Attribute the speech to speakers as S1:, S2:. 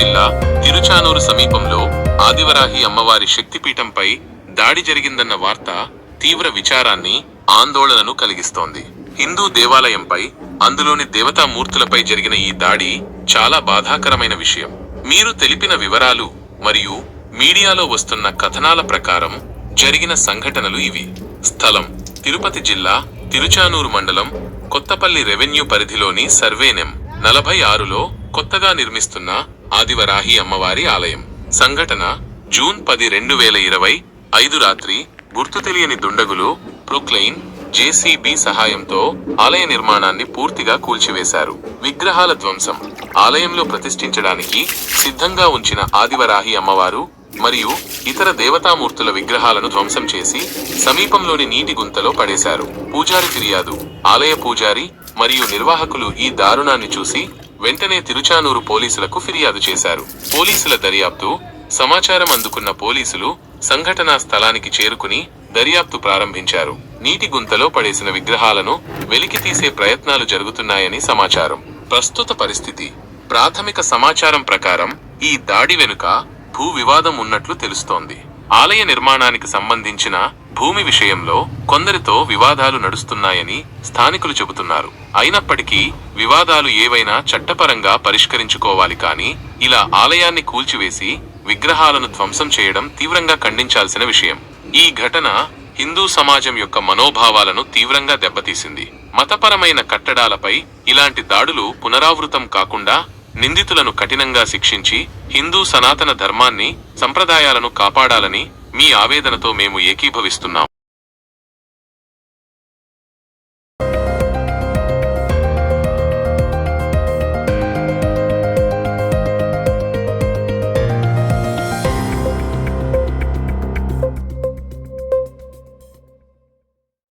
S1: జిల్లా తిరుచానూరు సమీపంలో ఆదివరాహి అమ్మవారి శక్తిపీఠంపై దాడి జరిగిందన్న వార్త తీవ్ర విచారాన్ని, ఆందోళనను కలిగిస్తోంది. హిందూ దేవాలయంపై, అందులోని దేవతామూర్తులపై జరిగిన ఈ దాడి చాలా బాధాకరమైన విషయం. మీరు తెలిపిన వివరాలు మరియు మీడియాలో వస్తున్న కథనాల ప్రకారం జరిగిన సంఘటనలు ఇవి. స్థలం: తిరుపతి జిల్లా తిరుచానూరు మండలం కొత్తపల్లి రెవెన్యూ పరిధిలోని సర్వే నెం. 46లో కొత్తగా నిర్మిస్తున్న ఆదివరాహి అమ్మవారి ఆలయం. సంఘటన: జూన్ 10, 2025 రాత్రి గుర్తు తెలియని దుండగులు ప్రొక్లైన్ జేసీబీ సహాయంతో ఆలయ నిర్మాణాన్ని పూర్తిగా కూల్చివేశారు. విగ్రహాల ధ్వంసం: ఆలయంలో ప్రతిష్ఠించడానికి సిద్ధంగా ఉంచిన ఆదివరాహి అమ్మవారు మరియు ఇతర దేవతామూర్తుల విగ్రహాలను ధ్వంసం చేసి సమీపంలోని నీటి గుంతలో పడేశారు. పూజారి ఫిర్యాదు: ఆలయ పూజారి మరియు నిర్వాహకులు ఈ దారుణాన్ని చూసి వెంటనే తిరుచానూరు పోలీసులకు ఫిర్యాదు చేశారు. పోలీసుల దర్యాప్తు: సమాచారం అందుకున్న పోలీసులు సంఘటనా స్థలానికి చేరుకుని దర్యాప్తు ప్రారంభించారు. నీటి గుంతలో పడేసిన విగ్రహాలను వెలికితీసే ప్రయత్నాలు జరుగుతున్నాయని సమాచారం. ప్రస్తుత పరిస్థితి: ప్రాథమిక సమాచారం ప్రకారం ఈ దాడి వెనుక భూ వివాదం ఉన్నట్లు తెలుస్తోంది. ఆలయ నిర్మాణానికి సంబంధించిన భూమి విషయంలో కొందరితో వివాదాలు నడుస్తున్నాయని స్థానికులు చెబుతున్నారు. అయినప్పటికీ వివాదాలు ఏవైనా చట్టపరంగా పరిష్కరించుకోవాలి, కానీ ఇలా ఆలయాన్ని కూల్చివేసి విగ్రహాలను ధ్వంసం చేయడం తీవ్రంగా ఖండించాల్సిన విషయం. ఈ ఘటన హిందూ సమాజం యొక్క మనోభావాలను తీవ్రంగా దెబ్బతీసింది. మతపరమైన కట్టడాలపై ఇలాంటి దాడులు పునరావృతం కాకుండా నిందితులను కఠినంగా శిక్షించి హిందూ సనాతన ధర్మాన్ని, సంప్రదాయాలను కాపాడాలని మీ ఆవేదనతో మేము ఏకీభవిస్తున్నాం.